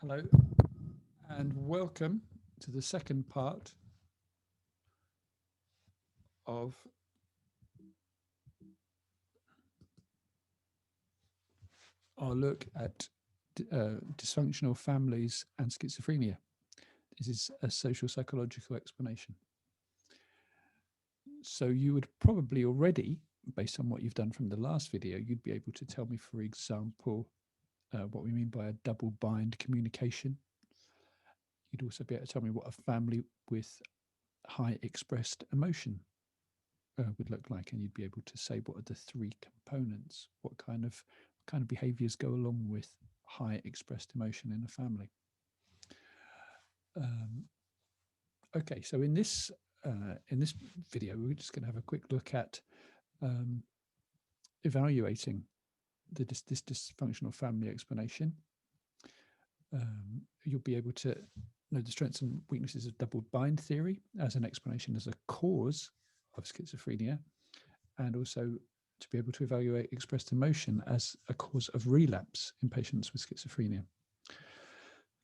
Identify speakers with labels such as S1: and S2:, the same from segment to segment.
S1: Hello and welcome to the second part of our look at dysfunctional families and schizophrenia. This is a social psychological explanation. So you would probably already, based on what you've done from the last video, you'd be able to tell me, for example, what we mean by a double bind communication. You'd also be able to tell me what a family with high expressed emotion would look like, and you'd be able to say what are the three components, what kind of behaviors go along with high expressed emotion in a family. Okay, so in this video, we're just going to have a quick look at evaluating this dysfunctional family explanation. You'll be able to know the strengths and weaknesses of double bind theory as an explanation as a cause of schizophrenia, and also to be able to evaluate expressed emotion as a cause of relapse in patients with schizophrenia.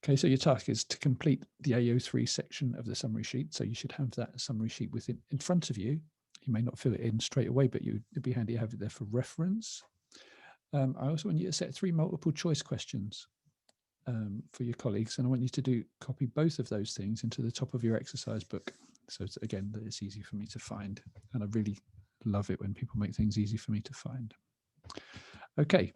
S1: Okay, so your task is to complete the AO3 section of the summary sheet. So you should have that summary sheet in front of you. You may not fill it in straight away, but it'd be handy to have it there for reference. I also want you to set 3 multiple choice questions for your colleagues, and I want you to copy both of those things into the top of your exercise book. So again, that it's easy for me to find, and I really love it when people make things easy for me to find. Okay,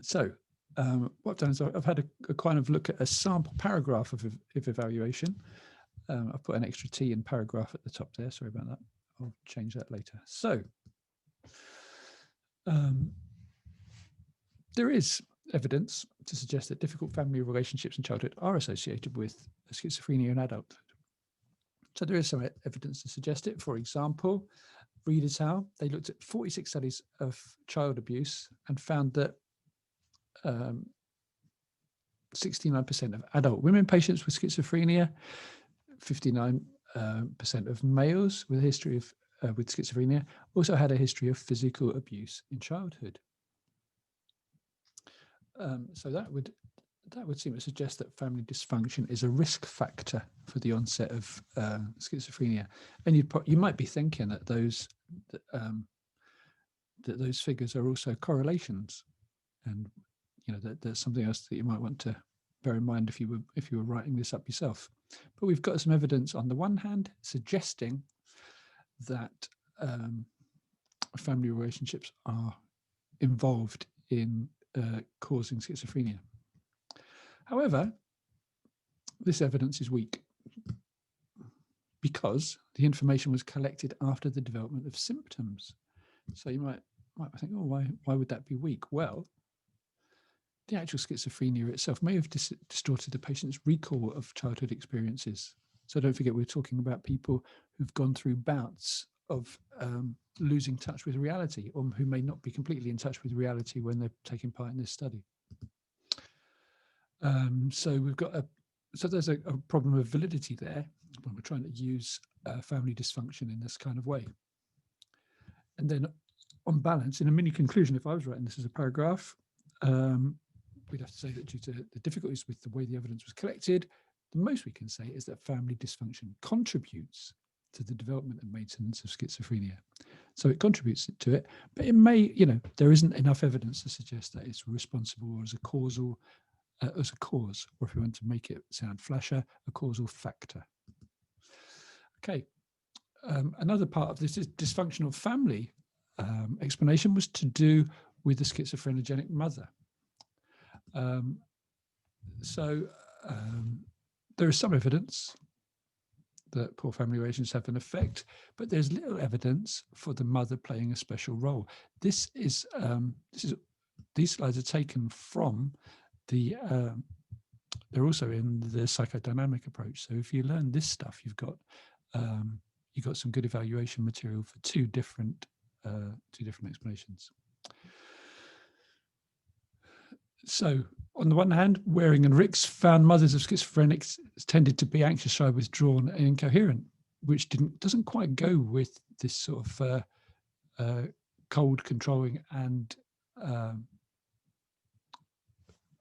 S1: so what I've done is I've had a kind of look at a sample paragraph of evaluation. I've put an extra T in paragraph at the top there. Sorry about that. I'll change that later. So there is evidence to suggest that difficult family relationships in childhood are associated with schizophrenia in adulthood. So there is some evidence to suggest it. For example, Reed et al. They looked at 46 studies of child abuse and found that 69% of adult women patients with schizophrenia, 59% of males with a history of with schizophrenia also had a history of physical abuse in childhood. So that would seem to suggest that family dysfunction is a risk factor for the onset of schizophrenia. And you might be thinking that those figures are also correlations, and that's something else that you might want to bear in mind if you were writing this up yourself. But we've got some evidence on the one hand suggesting that family relationships are involved in causing schizophrenia. However, this evidence is weak because the information was collected after the development of symptoms. So you might think, oh, why would that be weak? Well, the actual schizophrenia itself may have distorted the patient's recall of childhood experiences. So don't forget, we're talking about people who've gone through bouts of losing touch with reality, or who may not be completely in touch with reality when they're taking part in this study. So there's a problem of validity there when we're trying to use family dysfunction in this kind of way. And then on balance, in a mini conclusion, if I was writing this as a paragraph, we'd have to say that due to the difficulties with the way the evidence was collected, the most we can say is that family dysfunction contributes to the development and maintenance of schizophrenia. So it contributes to it, but it may, there isn't enough evidence to suggest that it's responsible as a cause, or if we want to make it sound flasher, a causal factor. Okay, another part of this is dysfunctional family explanation was to do with the schizophrenogenic mother. There is some evidence that poor family relations have an effect, but there's little evidence for the mother playing a special role. These slides are taken from they're also in the psychodynamic approach. So if you learn this stuff, you've got some good evaluation material for two different explanations. So on the one hand, Waring and Ricks found mothers of schizophrenics tended to be anxious, shy, withdrawn, and incoherent, which doesn't quite go with this sort of cold, controlling, and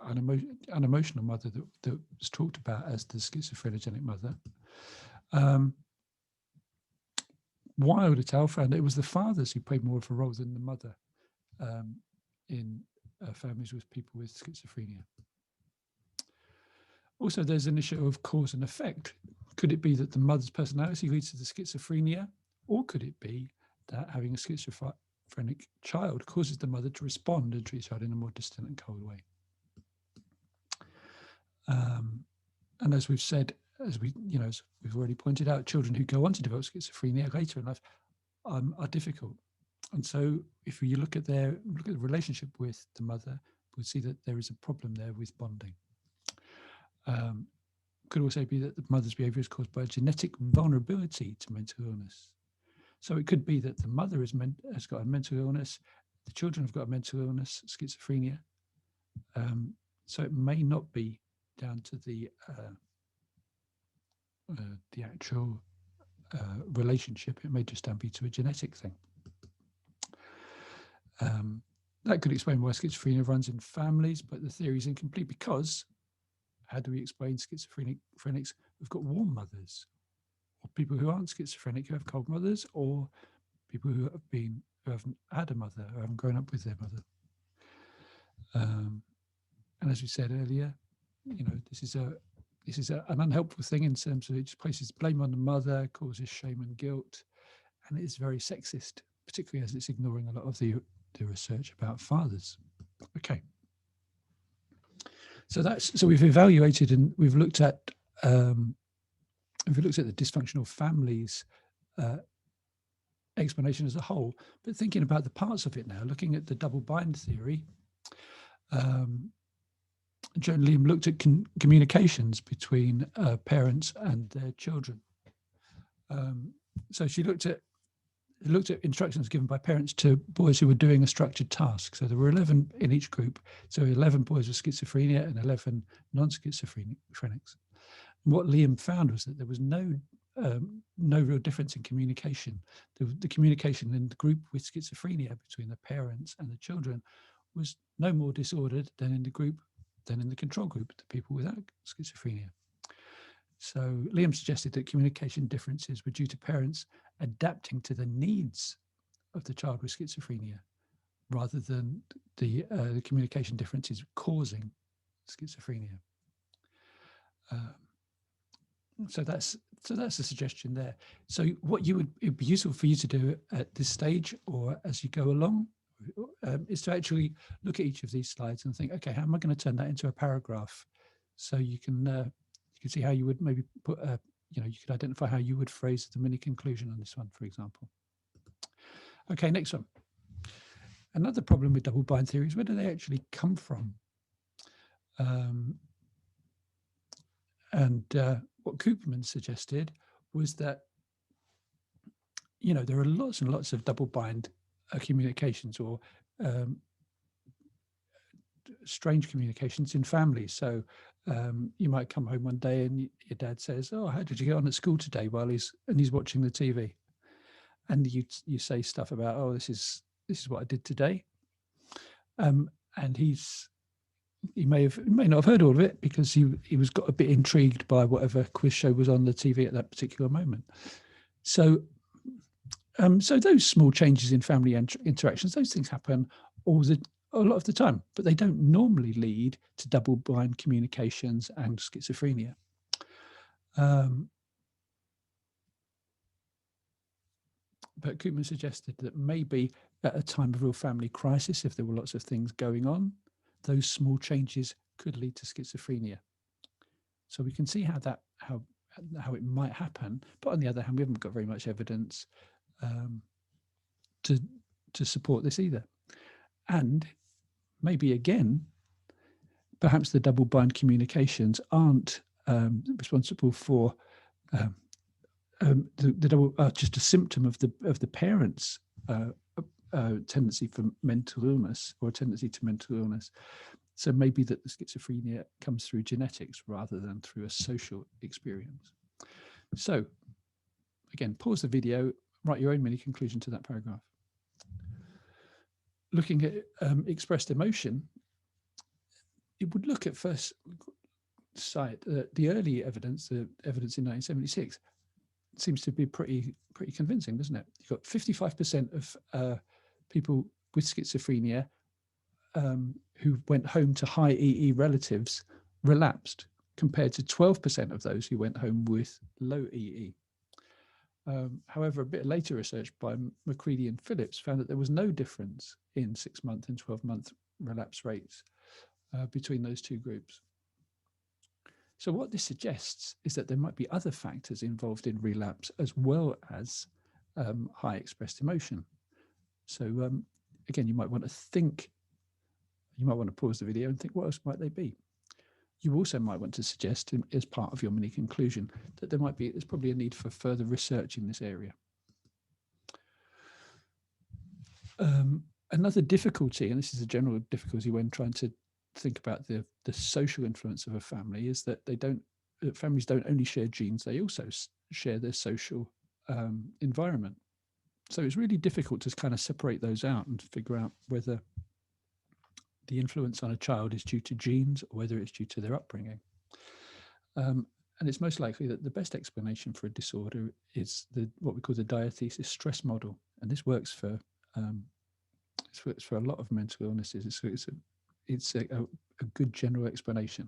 S1: unemotional mother that was talked about as the schizophrenogenic mother. Wild et al. Found it was the fathers who played more of a role than the mother in families with people with schizophrenia. Also, there's an issue of cause and effect. Could it be that the mother's personality leads to the schizophrenia, or could it be that having a schizophrenic child causes the mother to respond and treat the child in a more distant and cold way? And as we've said, as we've already pointed out, children who go on to develop schizophrenia later in life are difficult. And so if you look at the relationship with the mother, we'll see that there is a problem there with bonding. Could also be that the mother's behavior is caused by a genetic vulnerability to mental illness. So it could be that the mother has got a mental illness, the children have got a mental illness, schizophrenia. So it may not be down to the actual relationship. It may just be to a genetic thing. That could explain why schizophrenia runs in families, but the theory is incomplete because how do we explain schizophrenics who've got warm mothers, or people who aren't schizophrenic who have cold mothers, or people who haven't had a mother, or haven't grown up with their mother? And as we said earlier, this is an unhelpful thing in terms of it just places blame on the mother, causes shame and guilt, and it is very sexist, particularly as it's ignoring a lot of the research about fathers. Okay. So we've evaluated and we've looked at the dysfunctional families explanation as a whole, but thinking about the parts of it now, looking at the double bind theory, Joan Liam looked at communications between parents and their children. So she looked at instructions given by parents to boys who were doing a structured task. So there were 11 in each group. So 11 boys with schizophrenia and 11 non-schizophrenics. And what Liam found was that there was no real difference in communication. The communication in the group with schizophrenia between the parents and the children was no more disordered than in the control group, the people without schizophrenia. So Liam suggested that communication differences were due to parents adapting to the needs of the child with schizophrenia, rather than the communication differences causing schizophrenia. So that's the suggestion there. So what it'd be useful for you to do at this stage or as you go along is to actually look at each of these slides and think, okay, how am I going to turn that into a paragraph? So you can see how you would maybe put you could identify how you would phrase the mini conclusion on this one, for example. Okay, next one. Another problem with double bind theories, where do they actually come from? What Cooperman suggested was that, there are lots and lots of double bind communications or strange communications in families. So you might come home one day and your dad says, "Oh, how did you get on at school today?" while he's watching the TV, and you say stuff about, "Oh, this is what I did today," and he may not have heard all of it because he got a bit intrigued by whatever quiz show was on the TV at that particular moment. So those small changes in family interactions, those things happen a lot of the time, but they don't normally lead to double blind communications and schizophrenia. But Koopman suggested that maybe at a time of real family crisis, if there were lots of things going on, those small changes could lead to schizophrenia. So we can see how it might happen, but on the other hand, we haven't got very much evidence to support this either. And maybe again, perhaps the double bind communications aren't responsible for the double, just a symptom of the parents' tendency for mental illness or a tendency to mental illness. So maybe that the schizophrenia comes through genetics rather than through a social experience. So again, pause the video, write your own mini conclusion to that paragraph. Looking at expressed emotion, it would look at first sight that the early evidence, the evidence in 1976, seems to be pretty convincing, doesn't it? You've got 55% of people with schizophrenia who went home to high EE relatives relapsed, compared to 12% of those who went home with low EE. However, a bit later research by McCready and Phillips found that there was no difference in 6-month and 12-month relapse rates between those two groups. So what this suggests is that there might be other factors involved in relapse as well as high expressed emotion. So again, you might want to pause the video and think, what else might they be? You also might want to suggest, as part of your mini conclusion, that there's probably a need for further research in this area. Another difficulty, and this is a general difficulty when trying to think about the social influence of a family, is that families don't only share genes, they also share their social environment. So it's really difficult to kind of separate those out and figure out whether the influence on a child is due to genes or whether it's due to their upbringing. And it's most likely that the best explanation for a disorder is what we call the diathesis stress model. And this works for a lot of mental illnesses. It's a good general explanation.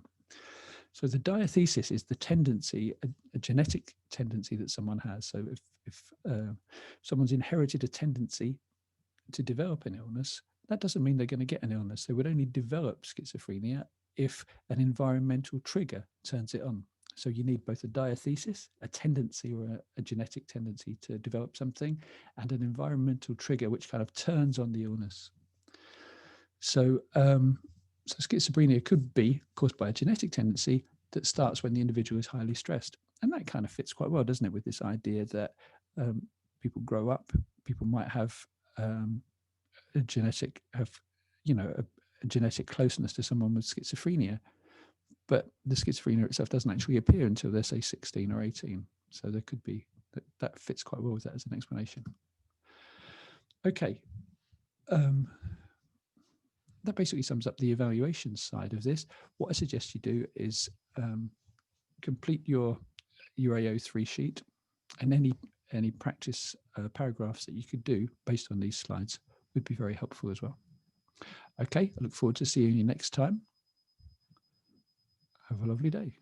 S1: So the diathesis is the tendency, a genetic tendency that someone has. So if someone's inherited a tendency to develop an illness, that doesn't mean they're going to get an illness. They would only develop schizophrenia if an environmental trigger turns it on. So you need both a diathesis, a tendency or a genetic tendency to develop something, and an environmental trigger which kind of turns on the illness. So, so schizophrenia could be caused by a genetic tendency that starts when the individual is highly stressed. And that kind of fits quite well, doesn't it, with this idea that people grow up, people might have a genetic closeness to someone with schizophrenia, but the schizophrenia itself doesn't actually appear until they're, say, 16 or 18. So there could be, that fits quite well with that as an explanation. Okay. That basically sums up the evaluation side of this. What I suggest you do is complete your AO3 sheet, and any practice paragraphs that you could do based on these slides would be very helpful as well. Okay, I look forward to seeing you next time. Have a lovely day.